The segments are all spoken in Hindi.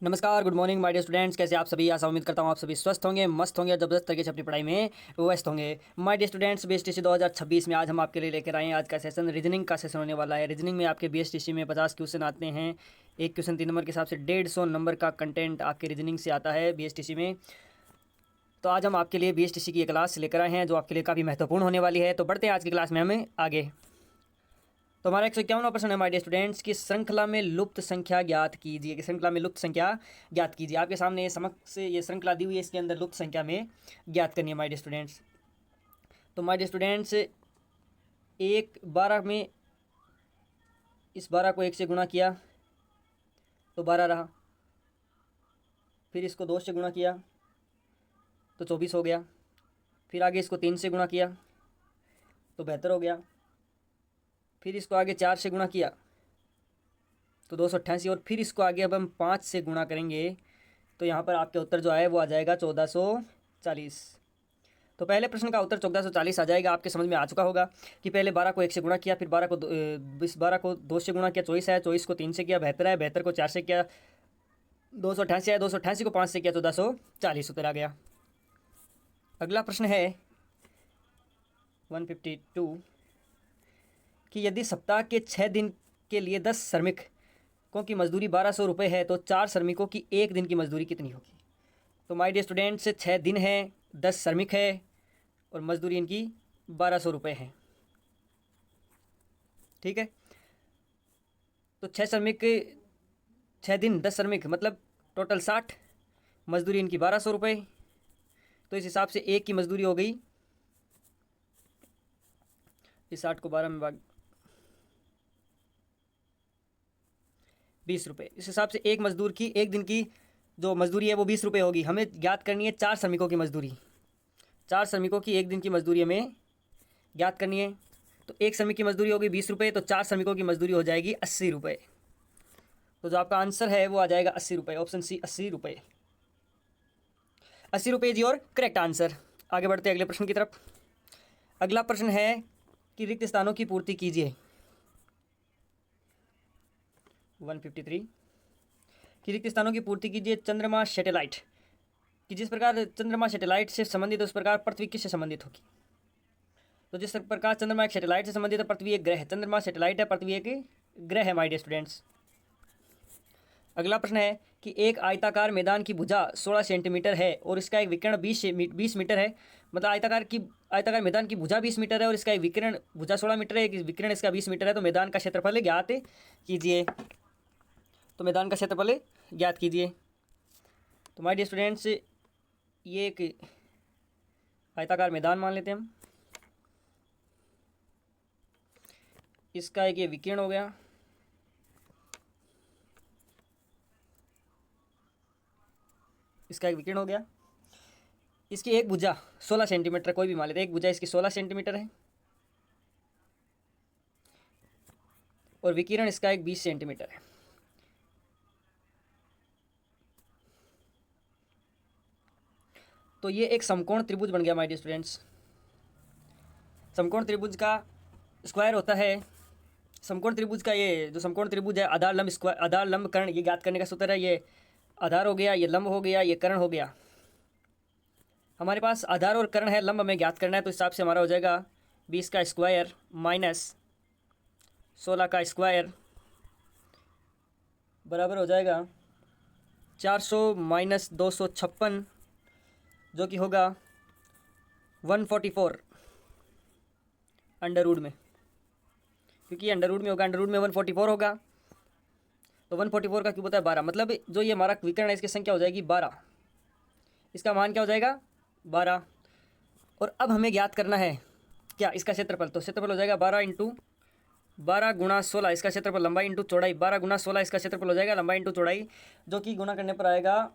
नमस्कार, good morning my dear students. कैसे आप सभी? आशा उम्मीद करता हूँ आप सभी स्वस्थ होंगे, मस्त होंगे, जबरदस्त तरीके से अपनी पढ़ाई में व्यस्त होंगे। माय डियर स्टूडेंट्स, बीएसटीसी 2026 में आज हम आपके लिए लेकर आए हैं आज का सेशन रीजनिंग का सेशन होने वाला है। रीजनिंग में आपके बीएसटीसी में 50 क्वेश्चन आते हैं। एक क्वेश्चन 3 नंबर के हिसाब से 150 नंबर का कंटेंट आपके रीजनिंग से आता है बीएसटीसी में। तो आज हम आपके लिए बीएसटीसी की एक क्लास लेकर आए हैं जो आपके लिए काफ़ी महत्वपूर्ण होने वाली है। तो बढ़ते हैं आज की क्लास में हमें आगे। तो हमारा 151वां प्रश्न है हमारे डियर स्टूडेंट्स की श्रृंखला में लुप्त संख्या ज्ञात कीजिए। कि श्रृंखला में लुप्त संख्या ज्ञात कीजिए। आपके सामने ये समक्ष ये श्रृंखला दी हुई है, इसके अंदर लुप्त संख्या में ज्ञात करनी है हमारे डियर स्टूडेंट्स। तो हमारे डियर स्टूडेंट्स, एक 12 में इस 12 को 1 से गुणा किया तो 12 रहा, फिर इसको 2 से गुणा किया तो 24 हो गया, फिर आगे इसको 3 से गुणा किया तो 72 हो गया, फिर इसको आगे 4 से गुणा किया तो 288, और फिर इसको आगे अब हम 5 से गुणा करेंगे तो यहाँ पर आपके उत्तर जो आए वो आ जाएगा 1440। तो पहले प्रश्न का उत्तर 1440 आ जाएगा। आपके समझ में आ चुका होगा कि पहले 12 को 1 से गुणा किया, फिर 12 को 2 से गुणा किया 24 है, 24 को 3 से किया 72 है, 72 को 4 से किया 288 है, 288 को 5 से किया 1440 उत्तर आ गया। अगला प्रश्न है 152 कि यदि सप्ताह के 6 दिन के लिए 10 श्रमिकों की मजदूरी 1200 रुपये है तो 4 श्रमिकों की एक दिन की मजदूरी कितनी होगी। तो माय डियर स्टूडेंट्स, 6 दिन है, 10 श्रमिक है और मजदूरी इनकी 1200 रुपये है। ठीक है, तो 6 श्रमिक, 6 दिन 10 श्रमिक मतलब टोटल 60, मजदूरी इनकी 1200 रुपये। तो इस हिसाब से एक की मजदूरी हो गई, इस 60 को 12 में भाग 20 रुपये। इस हिसाब से एक मजदूर की एक दिन की जो मजदूरी है वो 20 रुपये होगी। हमें ज्ञात करनी है 4 श्रमिकों की मजदूरी। 4 श्रमिकों की एक दिन की मजदूरी हमें ज्ञात करनी है। तो एक श्रमिक की मजदूरी होगी 20 रुपये, तो 4 श्रमिकों की मजदूरी हो जाएगी 80 रुपये। तो जो आपका आंसर है वो आ जाएगा 80 रुपये, ऑप्शन सी 80 रुपये। 80 रुपये इज योर करेक्ट आंसर। आगे बढ़ते हैं अगले प्रश्न की तरफ। अगला प्रश्न है कि रिक्त स्थानों की पूर्ति कीजिए। 153 कि रिक्त स्थानों की पूर्ति कीजिए चंद्रमा सैटेलाइट। कि जिस प्रकार चंद्रमा सैटेलाइट से संबंधित है उस प्रकार पृथ्वी किससे संबंधित होगी। तो जिस प्रकार चंद्रमा एक सैटेलाइट से संबंधित है, पृथ्वी एक ग्रह है। चंद्रमा सैटेलाइट है, पृथ्वी एक ग्रह है माय डियर स्टूडेंट्स। अगला प्रश्न है कि एक आयताकार मैदान की भुजा 16 सेंटीमीटर है और इसका एक विकर्ण 20 मीटर है। मतलब आयताकार मैदान की भुजा 20 मीटर है और इसका एक विकर्ण भुजा 16 मीटर है, विकर्ण इसका 20 मीटर है। तो मैदान का क्षेत्रफल ज्ञात कीजिए। तो मैदान का क्षेत्रफल ज्ञात कीजिए। तो माय डियर स्टूडेंट्स, ये एक आयताकार मैदान मान लेते हैं हम। इसका एक ये विकीर्ण हो गया, इसका एक विकीर्ण हो गया। इसकी एक भुजा 16 सेंटीमीटर, कोई भी मान लेते हैं, एक भुजा इसकी 16 सेंटीमीटर है और विकिरण इसका एक 20 सेंटीमीटर है। तो ये एक समकोण त्रिभुज बन गया माय डियर स्टूडेंट्स। समकोण त्रिभुज का स्क्वायर होता है। समकोण त्रिभुज का ये जो समकोण त्रिभुज है, आधार लंब स्क्वायर, आधार लंब कर्ण, ये ज्ञात करने का सूत्र है। ये आधार हो गया, ये लंब हो गया, ये कर्ण हो गया। हमारे पास आधार और कर्ण है, लंब हमें ज्ञात करना है। तो इस हिसाब से हमारा हो जाएगा 20 का स्क्वायर माइनस 16 का स्क्वायर बराबर हो जाएगा 400 माइनस 256, जो कि होगा 144 अंडर रूट में, क्योंकि अंडर रूट में होगा, अंडर रूट में 144 होगा। तो 144 का क्यूब होता है 12, मतलब जो ये हमारा विकर्ण है इसकी संख्या हो जाएगी 12। इसका मान क्या हो जाएगा 12। और अब हमें ज्ञात करना है क्या, इसका क्षेत्रफल। तो क्षेत्रफल हो जाएगा 12 इंटू 12 गुणा 16, इसका क्षेत्रफल लंबाई इंटू चौड़ाई, 12 गुणा 16 इसका क्षेत्रफल हो जाएगा लंबाई इंटू चौड़ाई, जो कि गुणा करने पर आएगा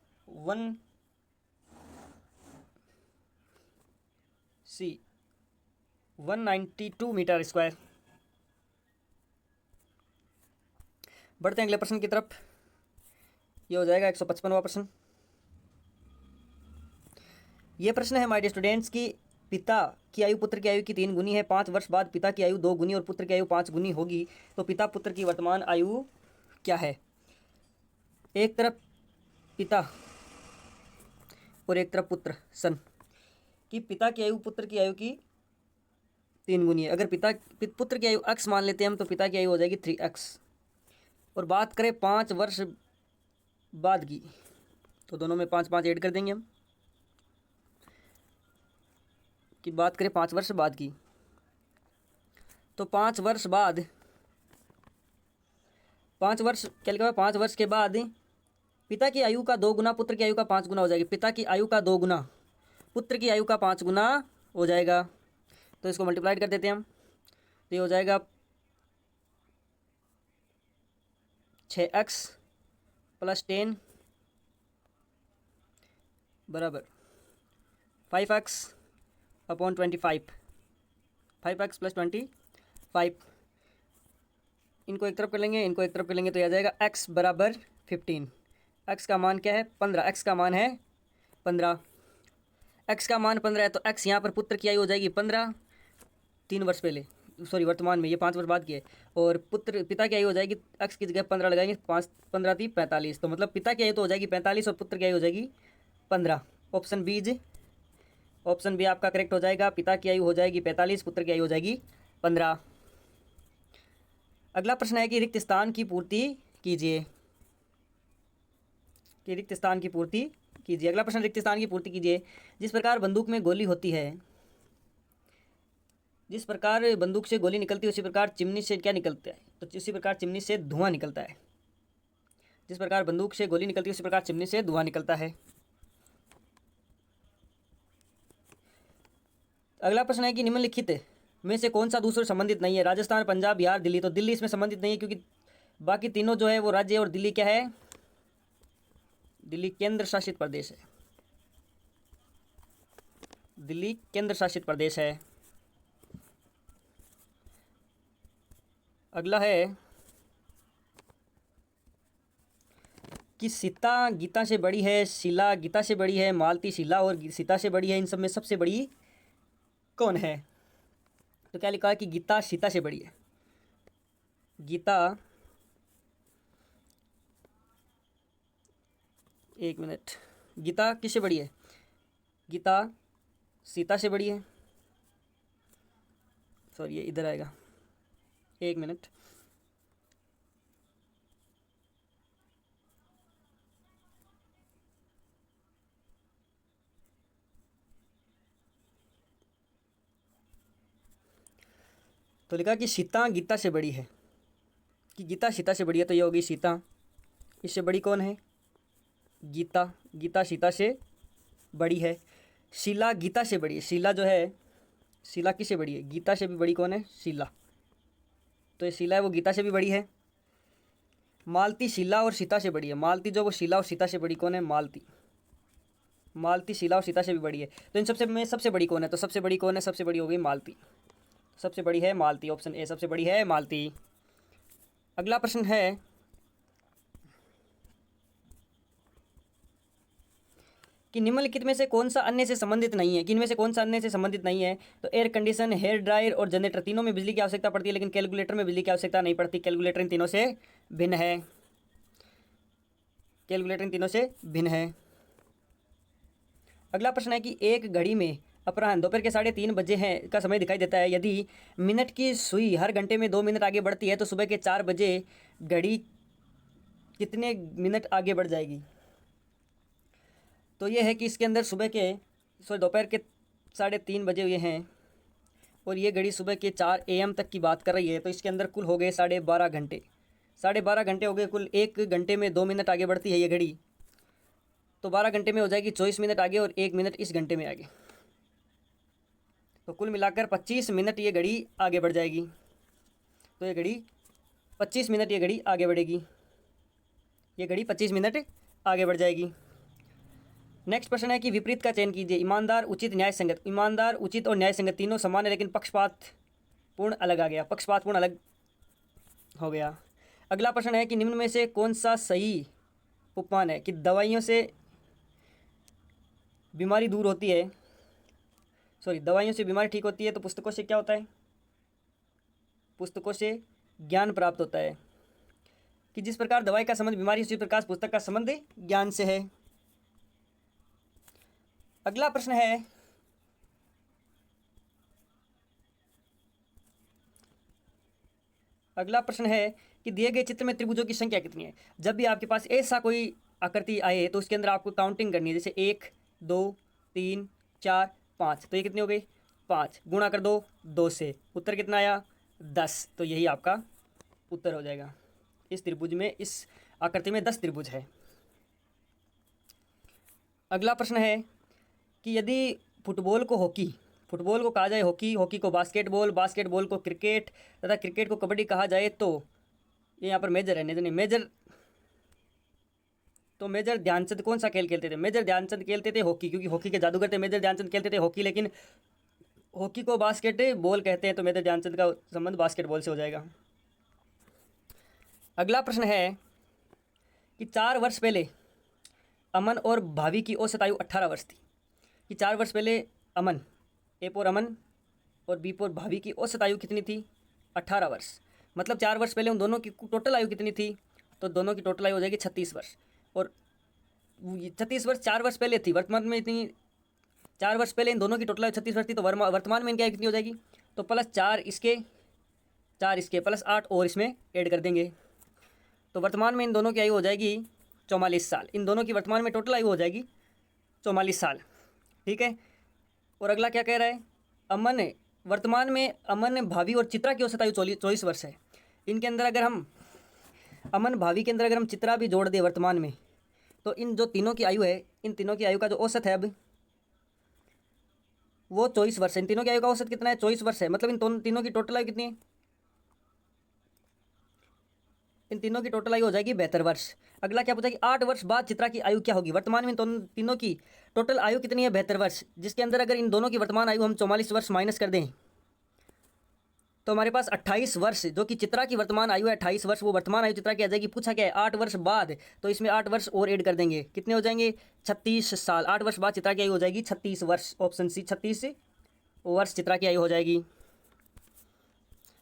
192 मीटर स्क्वायर। बढ़ते हैं अगले प्रश्न की तरफ। ये हो जाएगा 155वां प्रश्न। ये प्रश्न है माय डियर स्टूडेंट्स की पिता की आयु पुत्र की आयु की 3 गुनी है। 5 वर्ष बाद पिता की आयु 2 गुनी और पुत्र की आयु 5 गुनी होगी। तो पिता पुत्र की वर्तमान आयु क्या है। एक तरफ पिता और एक तरफ पुत्र सन, कि पिता की आयु पुत्र की आयु की 3 गुनी है। अगर पुत्र की आयु x मान लेते हैं हम, तो पिता की आयु हो जाएगी 3x। और बात करें 5 वर्ष बाद की, तो दोनों में 5 5 ऐड कर देंगे हम। कि बात करें 5 वर्ष बाद की, तो 5 वर्ष बाद, 5 वर्ष क्या लिखा हुआ है, 5 वर्ष के बाद पिता की आयु का 2 गुना पुत्र की आयु का 5 गुना हो जाएगी। पिता की आयु का 2 गुना पुत्र की आयु का 5 गुना हो जाएगा। तो इसको मल्टीप्लाइड कर देते हैं हम, तो ये हो जाएगा 6x + 10 बराबर 5x अपॉन 25, 5x + 25। इनको एक तरफ कर लेंगे, इनको एक तरफ कर लेंगे, तो यह आ जाएगा x बराबर 15। x का मान क्या है 15, x का मान है 15, x का मान 15 है। तो x यहाँ पर पुत्र की आयु हो जाएगी 15, 3 वर्ष पहले, सॉरी वर्तमान में, ये 5 वर्ष बाद की है। और पिता की आयु हो जाएगी, x की जगह 15 लगाएंगे, 5 15 × 45, तो मतलब पिता की आयु तो हो जाएगी 45 और पुत्र की आयु हो जाएगी 15। ऑप्शन बी आपका करेक्ट हो जाएगा। पिता की आयु हो जाएगी 45, पुत्र की आयु हो जाएगी 15। अगला प्रश्न है कि रिक्त स्थान की पूर्ति कीजिए, कि रिक्त स्थान की पूर्ति कीजिए। अगला प्रश्न, रिक्त स्थान की पूर्ति कीजिए। जिस प्रकार बंदूक में गोली होती है, जिस प्रकार बंदूक से गोली निकलती है, उसी प्रकार चिमनी से क्या निकलता है, तो उसी प्रकार चिमनी से धुआं निकलता है। जिस प्रकार बंदूक से गोली निकलती है, उसी प्रकार चिमनी से धुआं निकलता है। अगला प्रश्न है कि निम्नलिखित में से कौन सा दूसरे संबंधित नहीं है। राजस्थान, पंजाब, बिहार, दिल्ली। तो दिल्ली इसमें संबंधित नहीं है, क्योंकि बाकी तीनों जो है वो राज्य है, और दिल्ली क्या है, दिल्ली केंद्र शासित प्रदेश है। दिल्ली केंद्र शासित प्रदेश है। अगला है कि सीता गीता से बड़ी है, शीला गीता से बड़ी है, मालती शीला और सीता से बड़ी है। इन सब में सबसे बड़ी कौन है? तो क्या लिखा है कि गीता सीता से बड़ी है। गीता, एक मिनट, गीता किससे बड़ी है? गीता सीता से बड़ी है। सॉरी, ये इधर आएगा, एक मिनट। तो लिखा कि सीता गीता से बड़ी है, कि गीता सीता से बड़ी है, तो ये होगी सीता। इससे बड़ी कौन है? गीता। गीता सीता से बड़ी है। शीला गीता से बड़ी है। शीला जो है, शीला किससे बड़ी है? गीता से भी बड़ी कौन है? शीला। तो ये शीला है वो गीता से भी बड़ी है। मालती शीला और सीता से बड़ी है। मालती जो वो शीला और सीता से बड़ी कौन है? मालती। मालती शीला और सीता से भी बड़ी है। तो इन सबसे में सबसे बड़ी कौन है? तो सबसे बड़ी कौन है? सबसे बड़ी हो गई मालती। सबसे बड़ी है मालती। ऑप्शन ए सबसे बड़ी है मालती। अगला प्रश्न है कि निम्नलिखित में से कौन सा अन्य से संबंधित नहीं है। कि इनमें से कौन सा अन्य से संबंधित नहीं है? तो एयर कंडीशन, हेयर ड्रायर और जनरेटर, तीनों में बिजली की आवश्यकता पड़ती है, लेकिन कैलकुलेटर में बिजली की आवश्यकता नहीं पड़ती। कैलकुलेटर इन तीनों से भिन्न है। कैलकुलेटर इन तीनों से भिन्न है। अगला प्रश्न है कि एक घड़ी में अपराह्न दोपहर के 3:30 बजे हैं का समय दिखाई देता है। यदि मिनट की सुई हर घंटे में 2 मिनट आगे बढ़ती है, तो सुबह के 4 बजे घड़ी कितने मिनट आगे बढ़ जाएगी? तो ये है कि इसके अंदर दोपहर के 3:30 बजे हुए हैं, और ये घड़ी सुबह के 4 AM तक की बात कर रही है। तो इसके अंदर कुल हो गए 12.5 घंटे। 12.5 घंटे हो गए कुल। 1 घंटे में 2 मिनट आगे बढ़ती है ये घड़ी, तो 12 घंटे में हो जाएगी 24 मिनट आगे, और 1 मिनट इस घंटे में आगे, तो कुल मिलाकर 25 मिनट ये घड़ी आगे बढ़ जाएगी। तो ये घड़ी 25 मिनट ये घड़ी आगे बढ़ेगी। ये घड़ी 25 मिनट आगे बढ़ जाएगी। नेक्स्ट प्रश्न है कि विपरीत का चयन कीजिए। ईमानदार, उचित, न्याय संगत। ईमानदार, उचित और न्याय संगत तीनों समान है, लेकिन पक्षपात पूर्ण अलग आ गया। पक्षपात पूर्ण अलग हो गया। अगला प्रश्न है कि निम्न में से कौन सा सही उपमान है? कि दवाइयों से बीमारी दूर होती है, दवाइयों से बीमारी ठीक होती है, तो पुस्तकों से क्या होता है? पुस्तकों से ज्ञान प्राप्त होता है। कि जिस प्रकार दवाई का संबंध बीमारी से उसी प्रकार पुस्तक का संबंध ज्ञान से है। अगला प्रश्न है, अगला प्रश्न है कि दिए गए चित्र में त्रिभुजों की संख्या कितनी है। जब भी आपके पास ऐसा कोई आकृति आए तो उसके अंदर आपको काउंटिंग करनी है, जैसे 1 2 3 4 5, तो ये कितनी हो गई 5, गुणा कर दो 2 से, उत्तर कितना आया 10, तो यही आपका उत्तर हो जाएगा। इस त्रिभुज में, इस आकृति में 10 त्रिभुज है। अगला प्रश्न है कि यदि फुटबॉल को हॉकी, फुटबॉल को कहा जाए हॉकी, हॉकी को बास्केटबॉल, बास्केटबॉल को क्रिकेट तथा क्रिकेट को कबड्डी कहा जाए तो ये यहाँ पर मेजर है, नहीं मेजर, तो मेजर ध्यानचंद कौन सा खेल खेलते थे? मेजर ध्यानचंद खेलते थे हॉकी, क्योंकि हॉकी के जादूगर थे मेजर ध्यानचंद, खेलते थे हॉकी, लेकिन हॉकी को बास्केटबॉल कहते हैं तो मेजर ध्यानचंद का संबंध बास्केटबॉल से हो जाएगा। अगला प्रश्न है कि 4 वर्ष पहले अमन और भाभी की औसत आयु 18 वर्ष थी। कि 4 वर्ष पहले अमन, ए फॉर अमन और बी फॉर भाभी की औसत आयु कितनी थी? 18 वर्ष। मतलब 4 वर्ष पहले उन दोनों की टोटल आयु कितनी थी? तो दोनों की टोटल आयु हो जाएगी 36 वर्ष। और 36 वर्ष 4 वर्ष पहले थी, वर्तमान में इतनी, 4 वर्ष पहले इन दोनों की टोटल आयु 36 वर्ष थी, तो वर्तमान में इनकी आयु कितनी हो जाएगी? तो प्लस 4 इसके, 4 इसके, प्लस 8 और इसमें ऐड कर देंगे, तो वर्तमान में इन दोनों की आयु हो जाएगी 44 साल। इन दोनों की वर्तमान में टोटल आयु हो जाएगी 44 साल। ठीक है। और अगला क्या कह रहा है? अमन, वर्तमान में अमन, भाभी और चित्रा की औसत आयु 24 वर्ष है। इनके अंदर अगर हम अमन भाभी के अंदर अगर हम चित्रा भी जोड़ दें वर्तमान में, तो इन जो तीनों की आयु है, इन तीनों की आयु का जो औसत है अब वो 24 वर्ष है। इन तीनों की आयु का औसत कितना है? 24 वर्ष है। मतलब इन तीनों की टोटल आयु कितनी है? इन तीनों की टोटल आयु हो जाएगी 72 वर्ष। अगला क्या पूछा कि 8 वर्ष बाद चित्रा की आयु क्या होगी? वर्तमान में इन तीनों की टोटल आयु कितनी है? 72 वर्ष। जिसके अंदर अगर इन दोनों की वर्तमान आयु हम 44 वर्ष माइनस कर दें तो हमारे पास 28 वर्ष, जो कि चित्रा की वर्तमान आयु है 28 वर्ष, वो वर्तमान आयु चित्रा की आ जाएगी। पूछा क्या है? 8 वर्ष बाद, तो इसमें 8 वर्ष और ऐड कर देंगे, कितने हो जाएंगे? 36 साल। 8 वर्ष बाद चित्रा की आयु हो जाएगी 36 वर्ष। ऑप्शन सी, 36 वर्ष चित्रा की आयु हो जाएगी।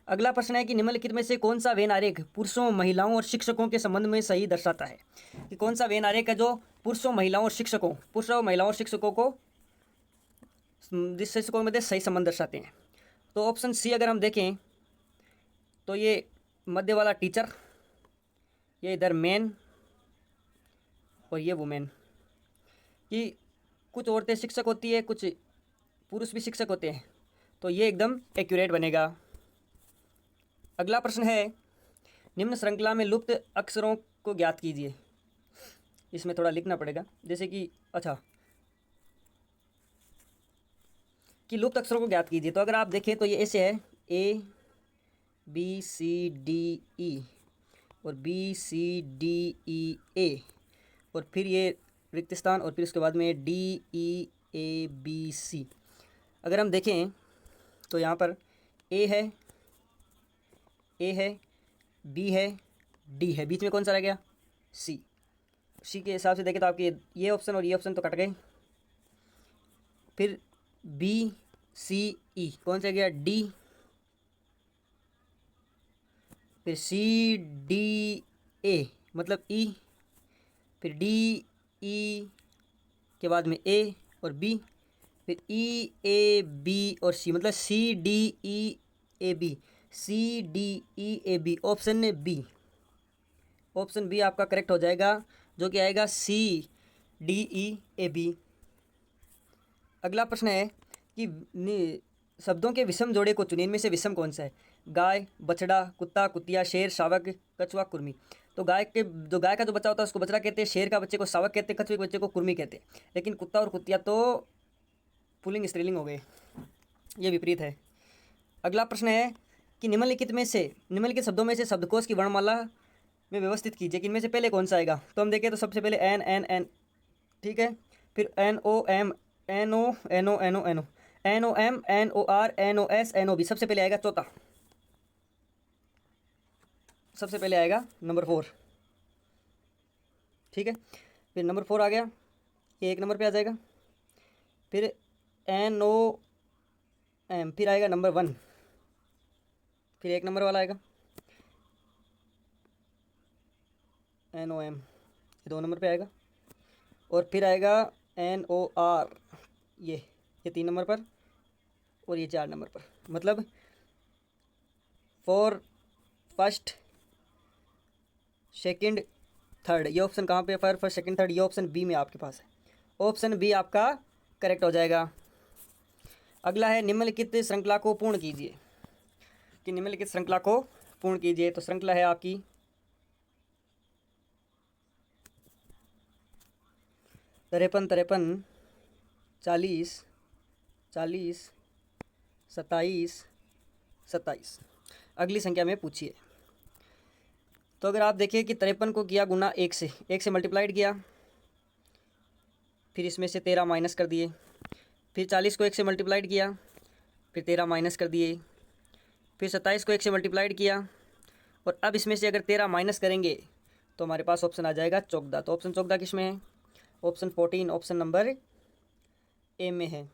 अगला प्रश्न है कि निम्नलिखित में से कौन सा वेन आरेख पुरुषों, महिलाओं और शिक्षकों के संबंध में सही दर्शाता है? कि कौन सा वेन आरेख है जो पुरुषों, महिलाओं और शिक्षकों, पुरुषों, महिलाओं और शिक्षकों को, शिक्षकों के मध्य सही संबंध दर्शाते हैं? तो ऑप्शन सी अगर हम देखें तो ये मध्य वाला टीचर, ये इधर मैन और ये वुमेन, कि कुछ औरतें शिक्षक होती है, कुछ पुरुष भी शिक्षक होते हैं, तो ये एकदम एक्यूरेट बनेगा। अगला प्रश्न है, निम्न श्रृंखला में लुप्त अक्षरों को ज्ञात कीजिए। इसमें थोड़ा लिखना पड़ेगा, जैसे कि अच्छा कि लुप्त अक्षरों को ज्ञात कीजिए। तो अगर आप देखें तो ये ऐसे है, ए बी सी डी ई और बी सी डी ई ए, और फिर ये रिक्त स्थान, और फिर उसके बाद में डी ई ए बी सी। अगर हम देखें तो यहाँ पर ए है, बी है, डी है, बीच में कौन सा रह गया? सी। सी के हिसाब से देखें तो आपके ये ऑप्शन और ये ऑप्शन तो कट गए। फिर बी सी ई कौन सा गया? डी। फिर सी डी ए मतलब ई, फिर डी ई के बाद में ए और बी, फिर ई ए बी और सी, मतलब C D E A B, C D E A B. Option B, option B आपका करेक्ट हो जाएगा, जो कि आएगा सी डी ई ए बी। अगला प्रश्न है कि शब्दों के विषम जोड़े को चुनिए, इनमें से विषम कौन सा है? गाय, बछड़ा, कुत्ता, कुतिया, शेर, शावक, कछुआ, कुर्मी। तो गाय का जो बच्चा होता है उसको बछड़ा कहते हैं, शेर का बच्चे को शावक कहते हैं, कछुए के बच्चे को कुर्मी कहते हैं। लेकिन कुत्ता और कुतिया तो पुल्लिंग स्त्रीलिंग हो गए, ये विपरीत है। अगला प्रश्न है कि निम्नलिखित शब्दों में से शब्दकोश की वर्णमाला में व्यवस्थित कीजिए कि इनमें से पहले कौन सा आएगा? तो हम देखें तो सबसे पहले एन एन एन, ठीक है, फिर N O M, N O N O N O N O, N O M, N O R, N O S, N O B. सबसे पहले आएगा चौथा, सबसे पहले आएगा नंबर 4, ठीक है। फिर नंबर 4 आ गया, ये 1 नंबर पे आ जाएगा। फिर एन ओ एम, फिर आएगा नंबर 1, फिर 1 नंबर वाला आएगा। NOM ये 2 नंबर पे आएगा, और फिर आएगा NOR ये 3 नंबर पर, और ये 4 नंबर पर। मतलब फॉर फर्स्ट सेकंड थर्ड, ये ऑप्शन कहाँ पे है? फर्स्ट सेकंड थर्ड, ये ऑप्शन बी में आपके पास है। ऑप्शन बी आपका करेक्ट हो जाएगा। अगला है निम्नलिखित श्रृंखला को पूर्ण कीजिए, कि निम्नलिखित श्रृंखला को पूर्ण कीजिए। तो श्रृंखला है आपकी 53, 40, 40, 27, 27। अगली संख्या में पूछिए। तो अगर आप देखिए कि 53 को किया गुना 1 से मल्टीप्लाइड किया, फिर इसमें से 13 माइनस कर दिए, फिर 40 को 1 से मल्टीप्लाइड किया, फिर 13 माइनस कर दिए, फिर 27 को 1 से मल्टीप्लाइड किया, और अब इसमें से अगर 13 माइनस करेंगे तो हमारे पास ऑप्शन आ जाएगा 14। तो ऑप्शन 14 किस में है? ऑप्शन 14, ऑप्शन नंबर ए में है।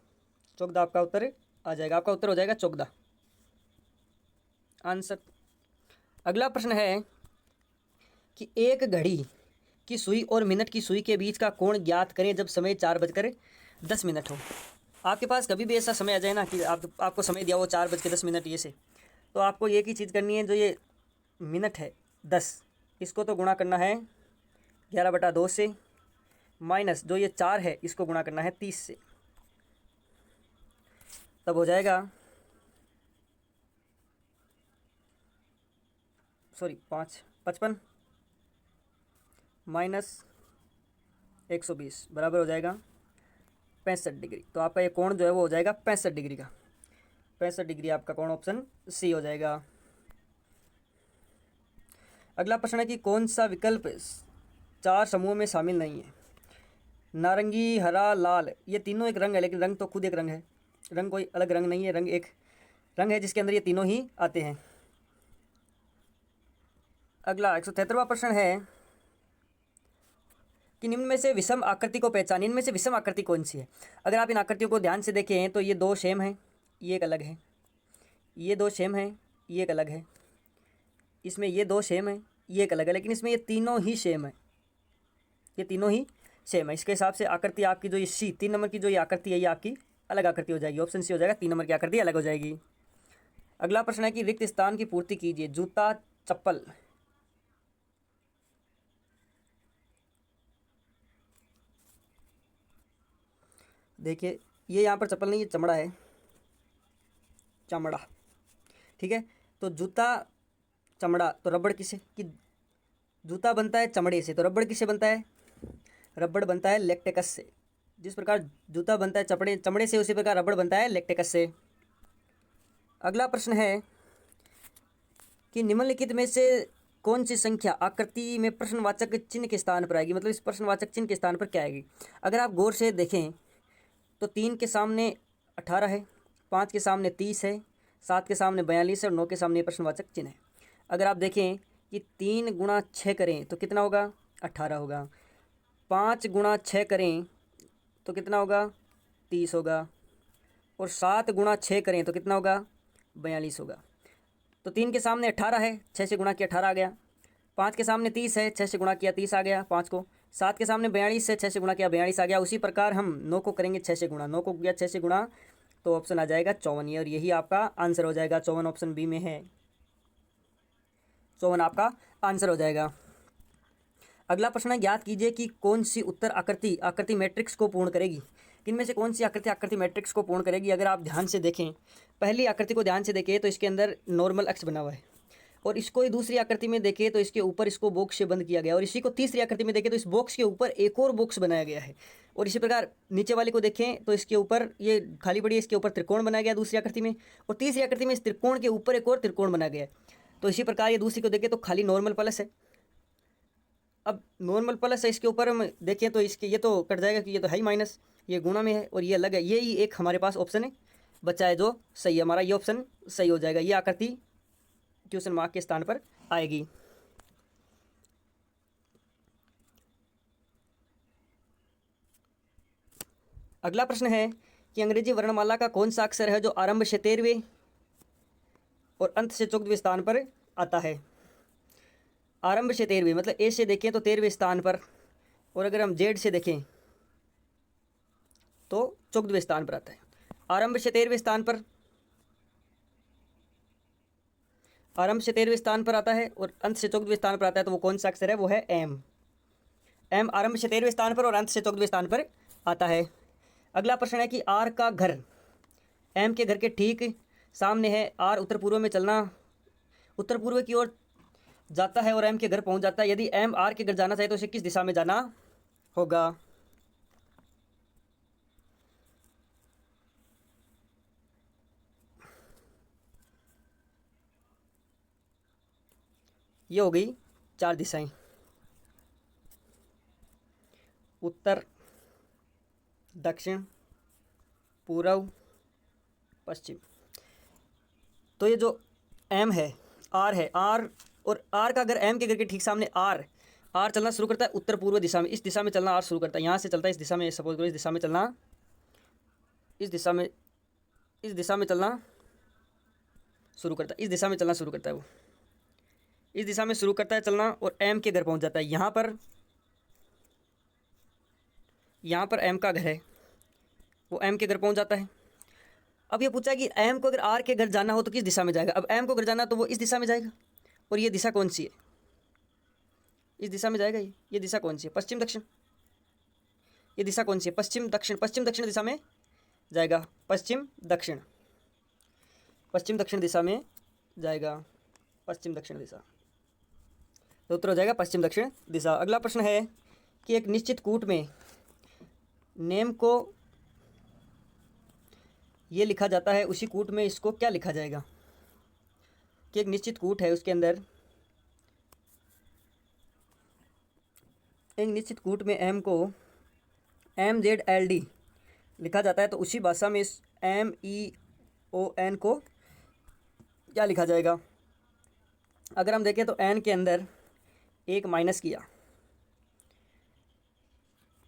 14 आपका उत्तर आ जाएगा। आपका उत्तर हो जाएगा 14 आंसर। अगला प्रश्न है कि एक घड़ी की सुई और मिनट की सुई के बीच का कोण ज्ञात करें जब समय 4:10 हो। आपके पास कभी भी ऐसा समय आ जाए ना कि आपको समय दिया हो 4:10 ये से, तो आपको एक ही चीज़ करनी है। जो ये मिनट है 10, इसको तो गुणा करना है 11/2 से, माइनस जो ये 4 है इसको गुणा करना है 30 से, तब हो जाएगा 55 माइनस 120 बराबर हो जाएगा 65 डिग्री। तो आपका ये कोण जो है वो हो जाएगा 65 डिग्री का। 65 डिग्री आपका कोण ऑप्शन सी हो जाएगा। अगला प्रश्न है कि कौन सा विकल्प 4 समूह में शामिल नहीं है? नारंगी, हरा, लाल, ये तीनों एक रंग है, लेकिन रंग तो खुद एक रंग है। रंग कोई अलग रंग नहीं है, रंग एक रंग है जिसके अंदर ये तीनों ही आते हैं। अगला 173वां प्रश्न है कि निम्न में से विषम आकृति को पहचानिए। इनमें से विषम आकृति कौन सी है? अगर आप इन आकृतियों को ध्यान से देखें तो ये 2 सेम हैं, ये एक अलग है। ये 2 सेम हैं, ये एक अलग है। इसमें ये 2 सेम है, ये एक अलग है, लेकिन इसमें ये तीनों ही सेम है। ये तीनों ही सेम है। इसके हिसाब से आकृति आपकी जो ये सी 3 नंबर की जो ये आकृति है, ये आपकी अलग आकृति हो जाएगी। ऑप्शन सी हो जाएगा, 3 नंबर की आकृति अलग हो जाएगी। अगला प्रश्न है कि रिक्त स्थान की पूर्ति कीजिए। जूता, चप्पल, देखिए ये यहाँ पर चप्पल नहीं, ये चमड़ा है, चमड़ा, ठीक है। तो जूता चमड़ा, तो रबड़ किसे? कि जूता बनता है चमड़े से, तो रबड़ किससे बनता है? रबड़ बनता है लैक्टेकस से। जिस प्रकार जूता बनता है चमड़े से, उसी प्रकार रबड़ बनता है लैक्टेकस से। अगला प्रश्न है कि निम्नलिखित में से कौन सी संख्या आकृति में प्रश्नवाचक चिन्ह के स्थान पर आएगी? मतलब इस प्रश्नवाचक चिन्ह के स्थान पर क्या आएगी? अगर आप गौर से देखें तो 3 के सामने 18 है, 5 के सामने 30 है, 7 के सामने 42 है, और 9 के सामने प्रश्नवाचक चिन्ह है। अगर आप देखें कि 3 गुणा 6 करें तो कितना होगा? 18 होगा। 5 गुणा 6 करें तो कितना होगा? 30 होगा। और 7 गुणा 6 करें तो कितना होगा? 42 होगा। तो 3 के सामने 18 है, 6 से गुणा किया 18 आ गया। 5 के सामने 30 है, 6 से गुणा किया 30 आ गया 5 को। 7 के सामने 42 है, 6 से गुणा किया 42 आ गया। उसी प्रकार हम 9 को करेंगे 6 से गुणा, 9 को किया 6 से गुणा, तो ऑप्शन आ जाएगा 54, और यही आपका आंसर हो जाएगा। 54 ऑप्शन बी में है, 54 आपका आंसर हो जाएगा। अगला प्रश्न है, ज्ञात कीजिए कि कौन सी उत्तर आकृति मैट्रिक्स को पूर्ण करेगी। इनमें से कौन सी आकृति मैट्रिक्स को पूर्ण करेगी? अगर आप ध्यान से देखें, पहली आकृति को ध्यान से देखें तो इसके अंदर नॉर्मल अक्ष बना हुआ है, और इसको ही दूसरी आकृति में देखें तो इसके ऊपर इसको बॉक्स से बंद किया गया, और इसी को तीसरी आकृति में देखें तो इस बॉक्स के ऊपर एक और बॉक्स बनाया गया है। और इसी प्रकार नीचे वाले को देखें तो इसके ऊपर ये खाली पड़ी है, इसके ऊपर त्रिकोण बनाया गया दूसरी आकृति में, और तीसरी आकृति में इस त्रिकोण के ऊपर एक और त्रिकोण बनाया गया है। तो इसी प्रकार ये दूसरी को देखें तो खाली नॉर्मल प्लस है। अब नॉर्मल प्लस है, इसके ऊपर हम देखें तो इसके ये तो कट जाएगा कि ये तो है ही माइनस, ये गुणा में है और ये अलग है। ये ही एक हमारे पास ऑप्शन है बचा है जो सही है हमारा, ये ऑप्शन सही हो जाएगा। ये आकृति क्वेश्चन मार्क के स्थान पर आएगी। अगला प्रश्न है कि अंग्रेजी वर्णमाला का कौन सा अक्षर है जो आरंभ से 13वें और अंत से 14वें स्थान पर आता है? आरंभ से 13वें, मतलब ए से देखें तो 13वें स्थान पर, और अगर हम जेड से देखें तो 14वें स्थान पर आता है। आरंभ से 13वें स्थान पर, आरंभ से 13वें स्थान पर आता है और अंत से 14वें स्थान पर आता है, तो वो कौन सा अक्षर है? वो है एम। एम आरंभ से 13वें स्थान पर और अंत से 14वें स्थान पर आता है। अगला प्रश्न है कि आर का घर एम के घर के ठीक सामने है। आर उत्तर पूर्व में चलना, उत्तर पूर्व की ओर जाता है और एम के घर पहुंच जाता है। यदि एम आर के घर जाना चाहे तो उसे किस दिशा में जाना होगा? ये हो गई 4 दिशाएं, उत्तर, दक्षिण, पूर्व, पश्चिम। तो ये जो एम है, आर है, आर और आर का अगर एम के घर के ठीक सामने आर चलना शुरू करता है उत्तर पूर्व दिशा में, इस दिशा में चलना आर शुरू करता है, यहाँ से चलता है इस दिशा में, सपोज करो इस दिशा में चलना, इस दिशा में चलना शुरू करता है, इस दिशा में चलना शुरू करता है, वो इस दिशा में शुरू करता है चलना और एम के घर पहुंच जाता है। यहाँ पर एम का घर है, वो एम के घर पहुंच जाता है। अब ये पूछा कि एम को अगर आर के घर जाना हो तो किस दिशा में जाएगा? अब एम को घर जाना तो वो इस दिशा में जाएगा, और ये दिशा कौन सी है? इस दिशा में जाएगा ये दिशा कौन सी है? पश्चिम दक्षिण। ये दिशा कौन सी है? पश्चिम दक्षिण। पश्चिम दक्षिण दिशा में जाएगा, पश्चिम दक्षिण दिशा में जाएगा, पश्चिम दक्षिण दिशा। तो उत्तर हो जाएगा पश्चिम दक्षिण दिशा। अगला प्रश्न है कि एक निश्चित कूट में नेम को ये लिखा जाता है, उसी कूट में इसको क्या लिखा जाएगा? कि एक निश्चित कूट है, उसके अंदर एक निश्चित कूट में एम को MZLD लिखा जाता है, तो उसी भाषा में इस MEON को क्या लिखा जाएगा? अगर हम देखें तो एन के अंदर एक माइनस किया,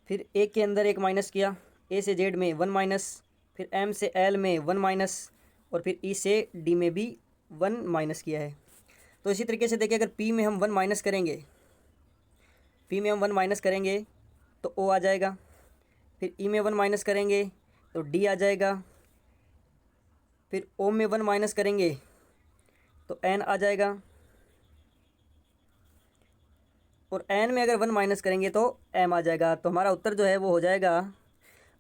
फिर एक के अंदर एक माइनस किया, ए से जेड में 1 माइनस, फिर एम से एल में 1 माइनस, और फिर ई से डी में भी 1 माइनस किया है। तो इसी तरीके से देखिए, अगर पी में हम 1 माइनस करेंगे, तो ओ आ जाएगा, फिर ई में 1 माइनस करेंगे तो डी आ जाएगा, फिर ओ में 1 माइनस करेंगे तो एन आ जाएगा, और एन में अगर 1 माइनस करेंगे तो एम आ जाएगा। तो हमारा उत्तर जो है वो हो जाएगा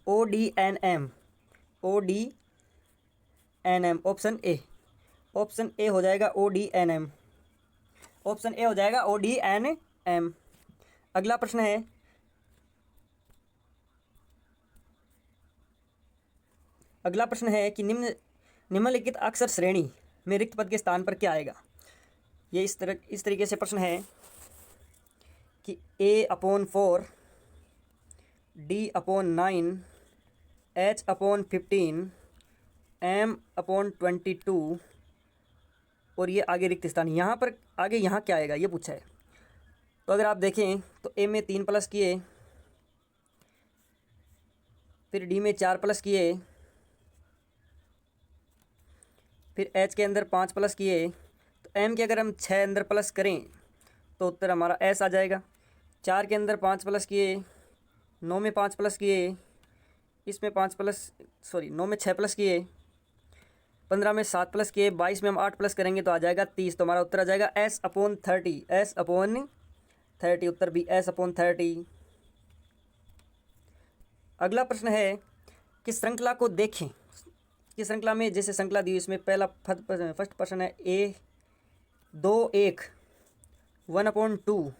ODNM, ODNM, ऑप्शन ए हो जाएगा ODNM, ऑप्शन ए हो जाएगा ODNM। अगला प्रश्न है कि निम्नलिखित अक्षर श्रेणी में रिक्त पद के स्थान पर क्या आएगा? ये इस तरीके से प्रश्न है कि A/4, D/9, H/15, M/22, और ये आगे रिक्त स्थान। यहाँ पर आगे यहाँ क्या आएगा ये पूछा है। तो अगर आप देखें तो ए में 3 प्लस किए, फिर डी में 4 प्लस किए, फिर एच के अंदर 5 प्लस किए, तो एम के अगर हम 6 अंदर प्लस करें तो उत्तर हमारा एस आ जाएगा। 4 के अंदर 5 प्लस किए, 9 में 5 प्लस किए, इसमें 9 में 6 प्लस किए, 15 में 7 प्लस किए, 22 में हम 8 प्लस करेंगे तो आ जाएगा 30। तो हमारा उत्तर आ जाएगा S/30, उत्तर भी S/30। अगला प्रश्न है कि श्रृंखला को देखें, कि श्रृंखला में जैसे श्रृंखला दी इसमें पहला फर्स्ट प्रश्न है A/2 1/2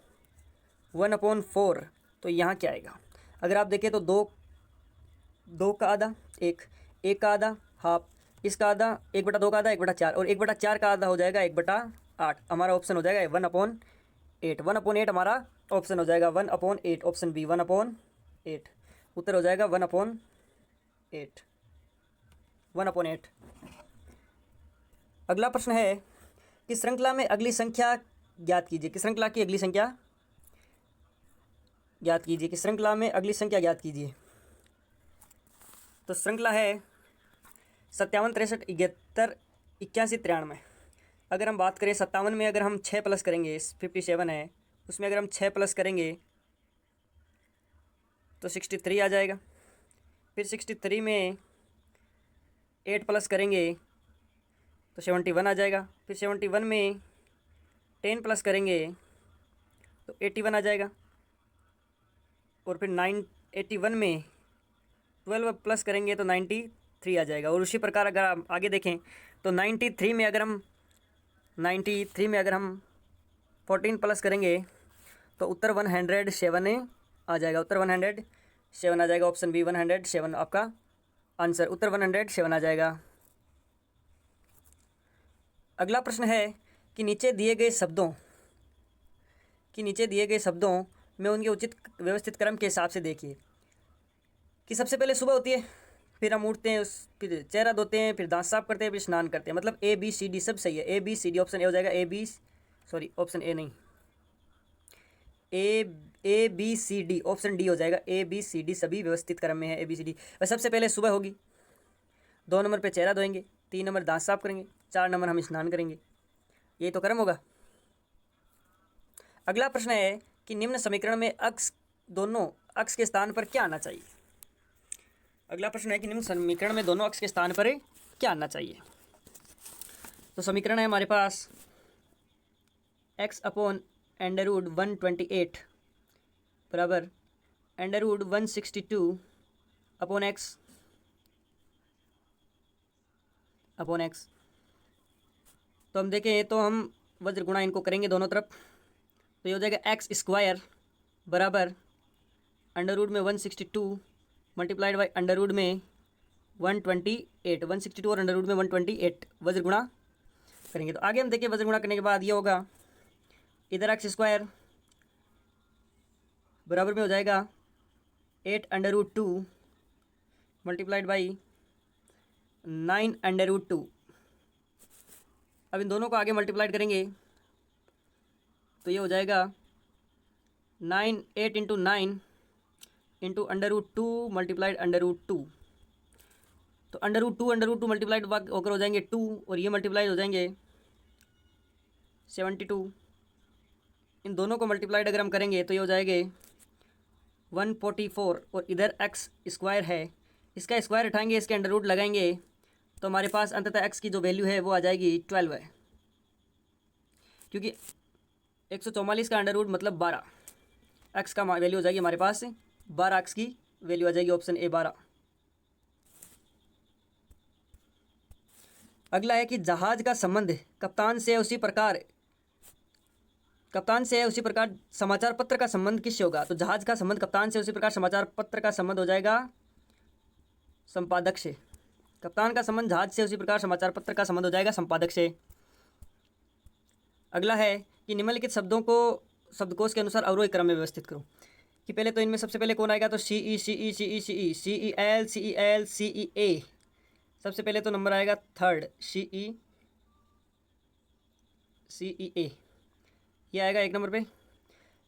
1/4, तो यहाँ क्या आएगा? अगर आप देखें तो दो का आधा एक का आधा हाफ, इसका आधा 1/2 का आधा 1/4, और 1/4 का आधा हो जाएगा 1/8। हमारा ऑप्शन हो जाएगा 1/8। 1/8 हमारा ऑप्शन हो जाएगा 1/8, ऑप्शन बी 1/8। उत्तर हो जाएगा 1/8। अगला प्रश्न है कि श्रृंखला में अगली संख्या ज्ञात कीजिए। कि श्रृंखला की अगली संख्या ज्ञात कीजिए। तो श्रृंखला है 57 63 71 81 93। अगर हम बात करें 57 में अगर हम 6 प्लस करेंगे, 57 है उसमें अगर हम 6 प्लस करेंगे तो 63 आ जाएगा। फिर 63 में 8 प्लस करेंगे तो 71 आ जाएगा। फिर 71 में 10 प्लस करेंगे तो 81 आ जाएगा। और फिर 81 में 12 प्लस करेंगे तो 93 आ जाएगा। और उसी प्रकार अगर आप आगे देखें तो 93 में अगर हम 14 प्लस करेंगे तो उत्तर 107 आ जाएगा। उत्तर 107 आ जाएगा। ऑप्शन बी 107 आपका आंसर, उत्तर 107 आ जाएगा। अगला प्रश्न है कि नीचे दिए गए शब्दों में उनके उचित व्यवस्थित क्रम के हिसाब से देखिए कि सबसे पहले सुबह होती है, फिर हम उठते हैं, फिर चेहरा धोते हैं, फिर दांत साफ करते हैं, फिर स्नान करते हैं। मतलब ए बी सी डी सब सही है। A B C D option A हो जाएगा। ऑप्शन ए नहीं, A B C D option D हो जाएगा। ए बी सी डी सभी व्यवस्थित क्रम में है। ए बी सी डी सबसे पहले सुबह होगी, 2 नंबर पे चेहरा धोएंगे, 3 नंबर दांत साफ करेंगे, 4 नंबर हम स्नान करेंगे। यही तो क्रम होगा। अगला प्रश्न है कि निम्न समीकरण में दोनों अक्ष के स्थान पर क्या आना चाहिए। अगला प्रश्न है कि निम्न समीकरण में दोनों अक्ष के स्थान पर क्या आना चाहिए। तो समीकरण है हमारे पास x/√128 बराबर √162/x तो हम देखें तो हम वज्र गुणा इनको करेंगे दोनों तरफ, तो ये हो जाएगा x² बराबर अंडर रूट में 162 मल्टीप्लाइड बाई अंडर रूट में 128। 162 और अंडर रूट में 128 वज्र गुणा करेंगे। तो आगे हम देखिए वज्र गुणा करने के बाद ये होगा, इधर x² बराबर में हो जाएगा 8√2 मल्टीप्लाइड बाई 9√2। अब इन दोनों को आगे मल्टीप्लाइड करेंगे तो ये हो जाएगा 8 × 9 into under root 2 multiplied under root 2। तो अंडर रूट 2 मल्टीप्लाइड होकर हो जाएंगे 2 और ये मल्टीप्लाइड हो जाएंगे 72। इन दोनों को मल्टीप्लाइड अगर हम करेंगे तो ये हो जाएंगे 144 और इधर x² है, इसका स्क्वायर उठाएंगे, इसके अंडर रूट लगाएंगे तो हमारे पास अंततः x की जो वैल्यू है वो आ जाएगी 12 है, क्योंकि 144 का अंडर रूट मतलब 12, x का वैल्यू हो जाएगी हमारे पास 12, x की वैल्यू आ जाएगी ऑप्शन ए 12। अगला है कि जहाज का संबंध कप्तान से है उसी प्रकार समाचार पत्र का संबंध किससे होगा। तो जहाज का संबंध कप्तान से उसी प्रकार समाचार पत्र का संबंध हो जाएगा संपादक से। कप्तान का संबंध जहाज से उसी प्रकार समाचार पत्र का संबंध हो जाएगा संपादक से। अगला है कि निम्नलिखित शब्दों को शब्दकोश के अनुसार अवरोही क्रम में व्यवस्थित करो। कि पहले तो इनमें सबसे पहले कौन आएगा, तो CE सबसे पहले तो नंबर आएगा थर्ड CE ये आएगा 1 नंबर पे।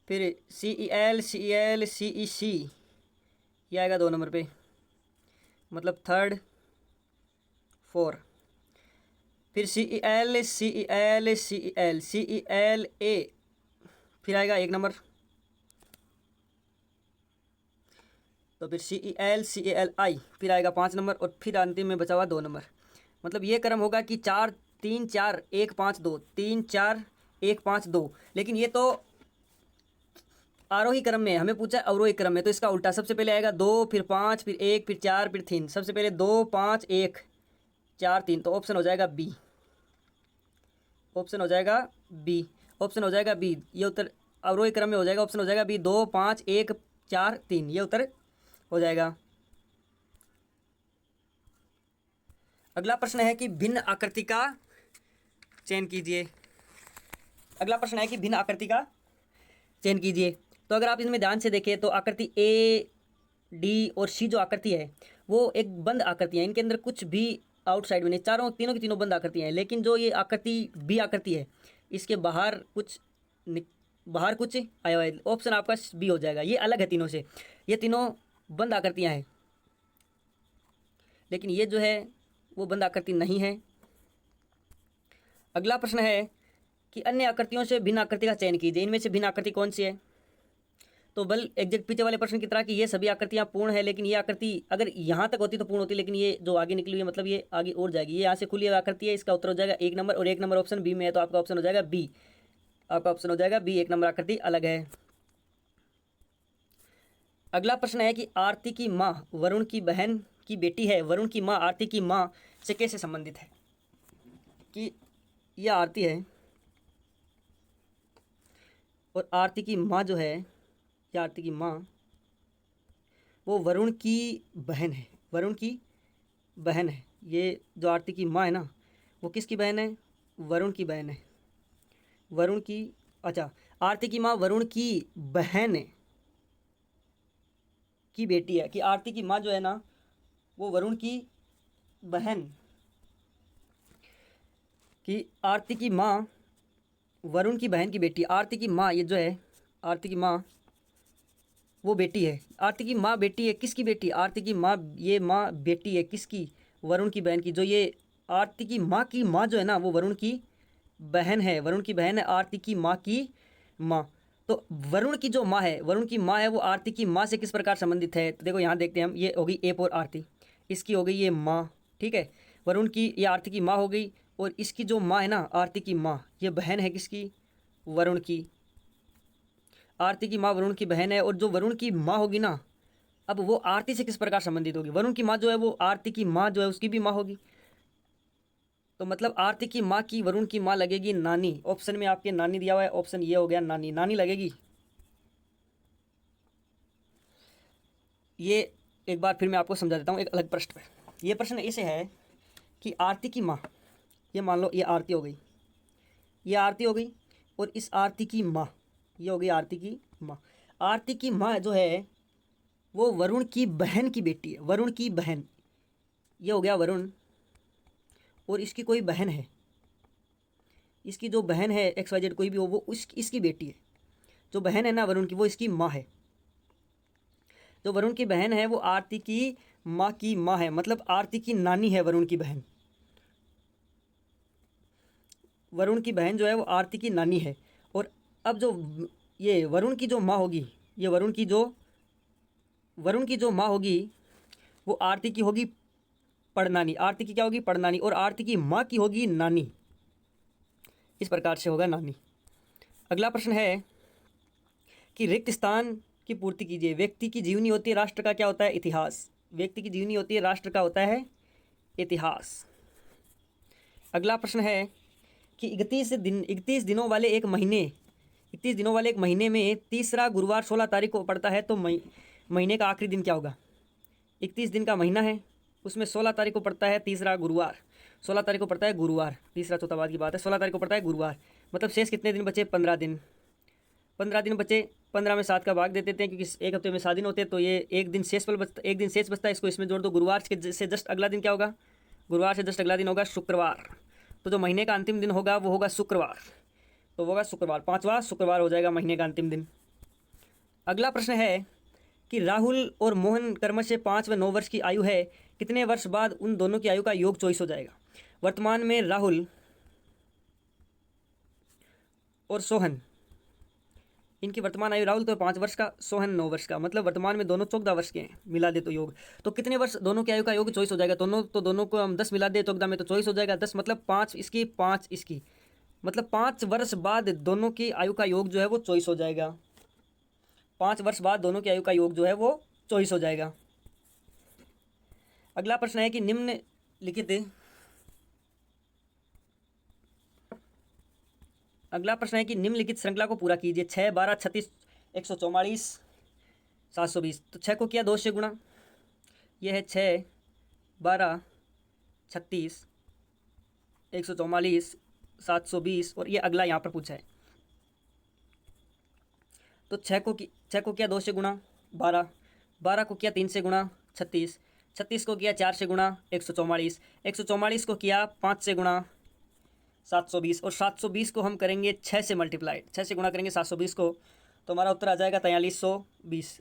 फिर CEC ये आएगा 2 नंबर पे, मतलब थर्ड 4। फिर CELA फिर आएगा 1 नंबर। तो फिर CELI फिर आएगा 5 नंबर और फिर अंतिम में बचा हुआ 2 नंबर। मतलब ये क्रम होगा कि 4 3 4 1 5 2 3 4 1 5 2। लेकिन ये तो आरोही क्रम में, हमें पूछा अवरोही क्रम में, तो इसका उल्टा सबसे पहले आएगा 2 फिर 5 फिर 1 फिर 4 फिर 3। सबसे पहले 2 5 1 4 3, तो ऑप्शन हो जाएगा बी। ऑप्शन हो जाएगा बी। ये उत्तर अवरोही क्रम में हो जाएगा। ऑप्शन हो जाएगा बी, 2 5 1 4 3, ये उत्तर हो जाएगा। अगला प्रश्न है कि भिन्न आकृति का चयन कीजिए। तो अगर आप इसमें ध्यान से देखें तो आकृति ए डी और सी जो आकृति है वो एक बंद आकृति है, इनके अंदर कुछ भी आउटसाइड में नहीं, तीनों की तीनों बंद आकृतियाँ हैं। लेकिन जो ये आकृति बी आकृति है इसके बाहर कुछ आया हुआ है। ऑप्शन आपका बी हो जाएगा। ये अलग है तीनों से, ये तीनों बंद आकृतियाँ हैं, लेकिन ये जो है वो बंद आकृति नहीं है। अगला प्रश्न है कि अन्य आकृतियों से भिन्न आकृति का चयन कीजिए, इनमें से भिन्न आकृति कौन सी है। तो बल एग्जैक्ट पीछे वाले प्रश्न की तरह कि ये सभी आकृतियां पूर्ण है, लेकिन ये आकृति अगर यहाँ तक होती तो पूर्ण होती, लेकिन ये जो आगे निकली हुई है मतलब ये आगे और जाएगी। ये यहाँ से खुली हुई आकृति है, इसका उत्तर हो जाएगा 1 नंबर, और 1 नंबर ऑप्शन बी में है, तो आपका ऑप्शन हो जाएगा बी। आपका ऑप्शन हो जाएगा बी, 1 नंबर आकृति अलग है। अगला प्रश्न है कि आरती की माँ वरुण की बहन की बेटी है, वरुण की माँ आरती की माँ से कैसे संबंधित है। कि यह आरती है और आरती की माँ जो है, यह आरती की माँ वो वरुण की बहन है, वरुण की बहन है। ये जो आरती की माँ है ना, वो किसकी बहन है, वरुण की बहन है, वरुण की, अच्छा आरती की माँ वरुण की बहन की बेटी है। कि आरती की माँ जो है ना वो वरुण की बहन, कि आरती की माँ वरुण की बहन की बेटी। आरती की माँ ये जो है, आरती की माँ वो बेटी है, आरती की माँ बेटी है, किसकी बेटी, आरती की माँ, ये माँ बेटी है किसकी, वरुण की बहन की। जो ये आरती की माँ जो है ना वो वरुण की बहन है, वरुण की बहन है आरती की माँ। तो वरुण की जो माँ है, वरुण की माँ है, वो आरती की माँ से किस प्रकार संबंधित है। तो देखो यहाँ देखते हैं हम, ये होगी एप और आरती, इसकी हो गई ये माँ, ठीक है। वरुण की ये आरती की माँ हो गई, और इसकी जो माँ है ना आरती की माँ, ये बहन है किसकी, वरुण की। आरती की माँ वरुण की बहन है, और जो वरुण की माँ होगी ना, अब वो आरती से किस प्रकार संबंधित होगी। वरुण की माँ जो है वो आरती की माँ जो है उसकी भी माँ होगी, तो मतलब आरती की माँ की वरुण की माँ लगेगी नानी। ऑप्शन में आपके नानी दिया हुआ है, ऑप्शन ये हो गया नानी, नानी लगेगी। ये एक बार फिर मैं आपको समझा देता हूँ एक अलग प्रश्न पर। ये प्रश्न ऐसे है कि आरती की माँ, ये मान लो ये आरती हो गई, ये आरती हो गई, और इस आरती की माँ ये हो गई आरती की माँ। आरती की माँ जो है वो वरुण की बहन की बेटी है, वरुण की बहन, ये हो गया वरुण, और इसकी कोई बहन है, इसकी जो बहन है एक्स वाई जेड कोई भी हो, वो इसकी बेटी है। जो बहन है ना वरुण की, वो इसकी माँ है। जो वरुण की बहन है वो आरती की माँ है, मतलब आरती की नानी है वरुण की बहन। वरुण की बहन जो है वो आरती की नानी है। और अब जो ये वरुण की जो माँ होगी, ये वरुण की जो माँ होगी वो आरती की होगी पड़नानी। आरती की क्या होगी, पड़नानी, और आरती की माँ की होगी नानी। इस प्रकार से होगा नानी। अगला प्रश्न है कि रिक्त स्थान की पूर्ति कीजिए। व्यक्ति की जीवनी होती है, राष्ट्र का क्या होता है, इतिहास। व्यक्ति की जीवनी होती है, राष्ट्र का होता है इतिहास। अगला प्रश्न है कि 31 दिनों वाले एक महीने, 31 दिनों वाले एक महीने में तीसरा गुरुवार 16 तारीख को पड़ता है, तो महीने का आखिरी दिन क्या होगा। 31 दिन का महीना है, उसमें 16 तारीख को पड़ता है तीसरा गुरुवार, 16 तारीख को पड़ता है गुरुवार, तीसरा चौथा बाद की बात है, 16 तारीख को पड़ता है गुरुवार। मतलब शेष कितने दिन बचे, 15 दिन। 15 दिन बचे, 15 में 7 का भाग दे देते हैं क्योंकि एक हफ्ते में 7 दिन होते हैं, तो ये एक दिन शेष बचता, एक दिन शेष बचता है, इसको इसमें जोड़ दो। गुरुवार से जस्ट अगला दिन क्या होगा, गुरुवार से जस्ट अगला दिन होगा शुक्रवार। तो जो महीने का अंतिम दिन होगा वो होगा शुक्रवार, तो वो होगा शुक्रवार, 5वां शुक्रवार हो जाएगा महीने का अंतिम दिन। अगला प्रश्न है कि राहुल और मोहन क्रमशः 5 व 9 वर्ष की आयु है, कितने वर्ष बाद उन दोनों की आयु का योग 24 हो जाएगा। वर्तमान में राहुल और सोहन, इनकी वर्तमान आयु, राहुल तो 5 वर्ष का, सोहन 9 वर्ष का, मतलब वर्तमान में दोनों 14 वर्ष के हैं, मिला दे तो योग। तो कितने वर्ष दोनों की आयु का योग 24 हो जाएगा। दोनों को हम 10 मिला दे 14 में, तो 24 हो जाएगा। 10 मतलब 5 इसकी 5 इसकी, मतलब 5 वर्ष बाद दोनों की आयु का योग जो है वो 24 हो जाएगा। 5 वर्ष बाद दोनों की आयु का योग जो है वो 24 हो जाएगा। अगला प्रश्न है कि निम्नलिखित, अगला प्रश्न है कि निम्नलिखित श्रृंखला को पूरा कीजिए। 6, 12, 36, 144, 720। तो 6 को किया 2 से गुणा, यह है 6, 12, 36, 144, 720, और ये अगला यहाँ पर पूछा है। तो 6 को किया 2 से गुणा 12, 12 को किया 3 से गुणा 36, 36 को किया 4 से गुणा 144, 144 को किया 5 से गुणा 720, और 720 को हम करेंगे 6 से मल्टीप्लाइड, 6 से गुणा करेंगे 720 को, तो हमारा उत्तर आ जाएगा 4320।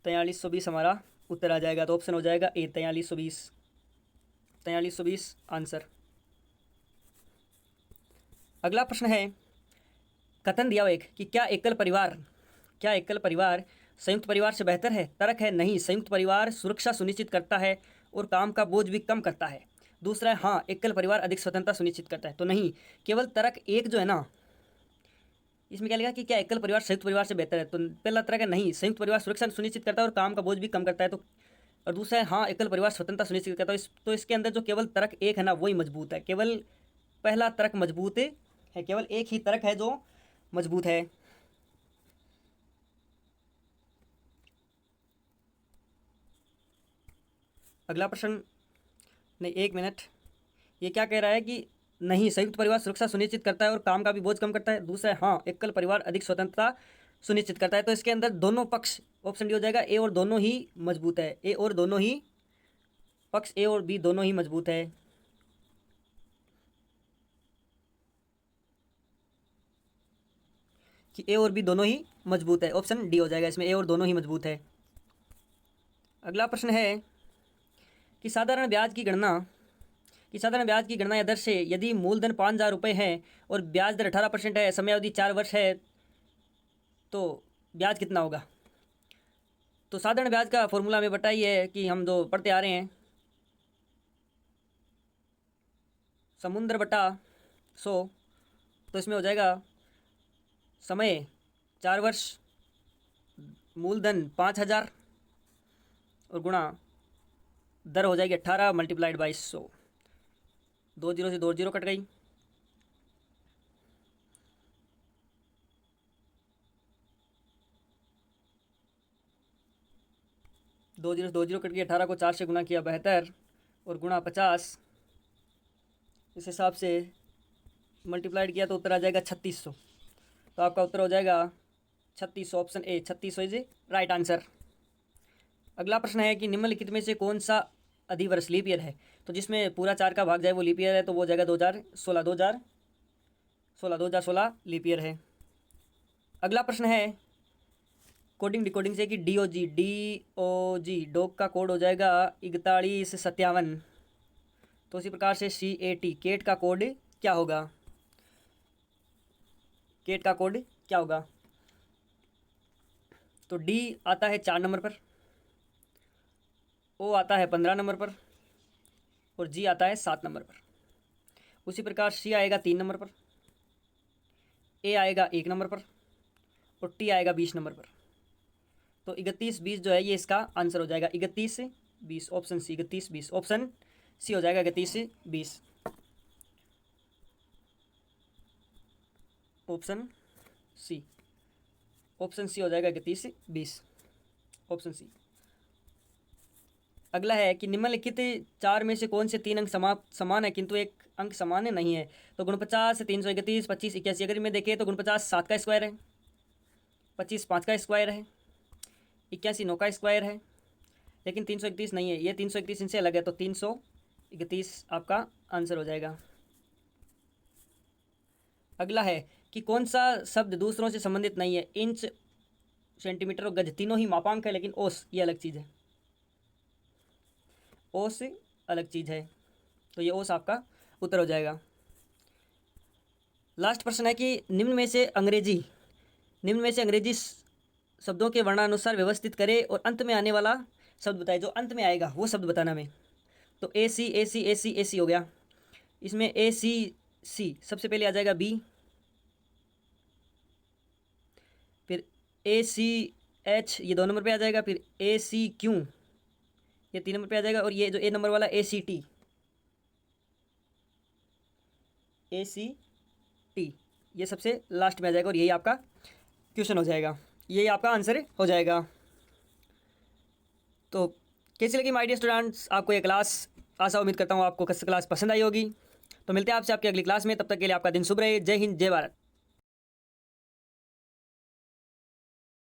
4320 हमारा उत्तर आ जाएगा, तो ऑप्शन हो जाएगा ए 4320। 4320 आंसर। अगला प्रश्न है, कथन दिया हुआ एक कि क्या एकल परिवार संयुक्त परिवार से बेहतर है? तर्क है नहीं, संयुक्त परिवार सुरक्षा सुनिश्चित करता है और काम का बोझ भी कम करता है। दूसरा है हाँ, एकल परिवार अधिक स्वतंत्रता सुनिश्चित करता है। तो नहीं, केवल तर्क एक जो है ना, इसमें क्या लिखा कि क्या एकल परिवार संयुक्त परिवार से बेहतर है? तो पहला तर्क है नहीं, संयुक्त परिवार सुरक्षा सुनिश्चित करता है और काम का बोझ भी कम करता है। तो और दूसरा है हाँ, एकल परिवार स्वतंत्रता सुनिश्चित करता है। तो इसके अंदर जो केवल तर्क एक है ना, वही मजबूत है। केवल पहला तर्क मजबूत है, केवल एक ही तर्क है जो मजबूत है। अगला प्रश्न, नहीं एक मिनट, ये क्या कह रहा है कि नहीं, संयुक्त परिवार सुरक्षा सुनिश्चित करता है और काम का भी बोझ कम करता है। दूसरा है हाँ, एकल परिवार अधिक स्वतंत्रता सुनिश्चित करता है। तो इसके अंदर दोनों पक्ष, ऑप्शन डी हो जाएगा, ए और दोनों ही मजबूत है। ए और दोनों ही पक्ष, ए और बी दोनों ही मजबूत है। कि ए और बी दोनों ही मजबूत है, ऑप्शन डी हो जाएगा इसमें, ए और दोनों ही मजबूत है। अगला प्रश्न है कि साधारण ब्याज की गणना या दर से यदि मूलधन 5,000 रुपये है और ब्याज दर 18% है, समयावधि 4 वर्ष है, तो ब्याज कितना होगा? तो साधारण ब्याज का फॉर्मूला हमें बताइए है कि हम जो पढ़ते आ रहे हैं, समुद्र बटा 100। तो इसमें हो जाएगा समय 4 वर्ष, मूलधन 5,000 और गुणा दर हो जाएगी 18 मल्टीप्लाइड बाई 100। 2 जीरो से 2 जीरो कट गई। दो जीरो कट गई। 18 को 4 से गुना किया 72 और गुणा 50, इस हिसाब से मल्टीप्लाइड किया तो उत्तर आ जाएगा 3600। तो आपका उत्तर हो जाएगा 3600, option A 3600 is right answer. अगला प्रश्न है कि निम्नलिखित में से कौन सा अधिवर्ष लीप ईयर है? तो जिसमें पूरा 4 का भाग जाए वो लीप ईयर है, तो वो हो जाएगा 2016 लीप ईयर है। अगला प्रश्न है कोडिंग डिकोडिंग से कि DOG डॉग का कोड हो जाएगा 4157। तो उसी प्रकार से CAT केट का कोड क्या होगा? तो D आता है 4 नंबर पर, O आता है 15 नंबर पर और G आता है 7 नंबर पर। उसी प्रकार C आएगा 3 नंबर पर, A आएगा 1 नंबर पर और T आएगा 20 नंबर पर। तो 31-20 जो है ये इसका आंसर हो जाएगा, 31-20, ऑप्शन सी 31-20, ऑप्शन सी हो जाएगा 31-20, ऑप्शन सी हो जाएगा 31-20, ऑप्शन सी। अगला है कि निम्नलिखित 4 में से कौन से 3 अंक समान है किंतु एक अंक समान नहीं है? तो 49, 331, 25, 81। अगर में देखें तो 49 7 का स्क्वायर है, 25 5 का स्क्वायर है, 81 9 का स्क्वायर है, लेकिन 331 नहीं है। ये 331 इनसे अलग है, तो 331 आपका आंसर हो जाएगा। अगला है कि कौन सा शब्द दूसरों से संबंधित नहीं है? इंच, सेंटीमीटर और गज तीनों ही मापांक है, लेकिन ओस ये अलग चीज़ है, ओस अलग चीज़ है। तो ये ओस आपका उत्तर हो जाएगा। लास्ट प्रश्न है कि निम्न में से अंग्रेजी शब्दों के वर्णानुसार व्यवस्थित करें और अंत में आने वाला शब्द बताए। जो अंत में आएगा वो शब्द बताना हमें। तो AC हो गया। इसमें ACC सबसे पहले आ जाएगा B, फिर ACH ये 2 नंबर पे आ जाएगा, फिर ACQ ये 3 नंबर पे आ जाएगा, और ये जो A नंबर वाला ACT ये सबसे लास्ट में आ जाएगा, और यही आपका क्वेश्चन हो जाएगा, यही आपका आंसर हो जाएगा। तो कैसी लगी माय डियर स्टूडेंट्स आपको ये क्लास? आशा उम्मीद करता हूँ आपको क्लास पसंद आई होगी। तो मिलते हैं आपसे आपकी अगली क्लास में, तब तक के लिए आपका दिन शुभ रहे। जय हिंद, जय भारत।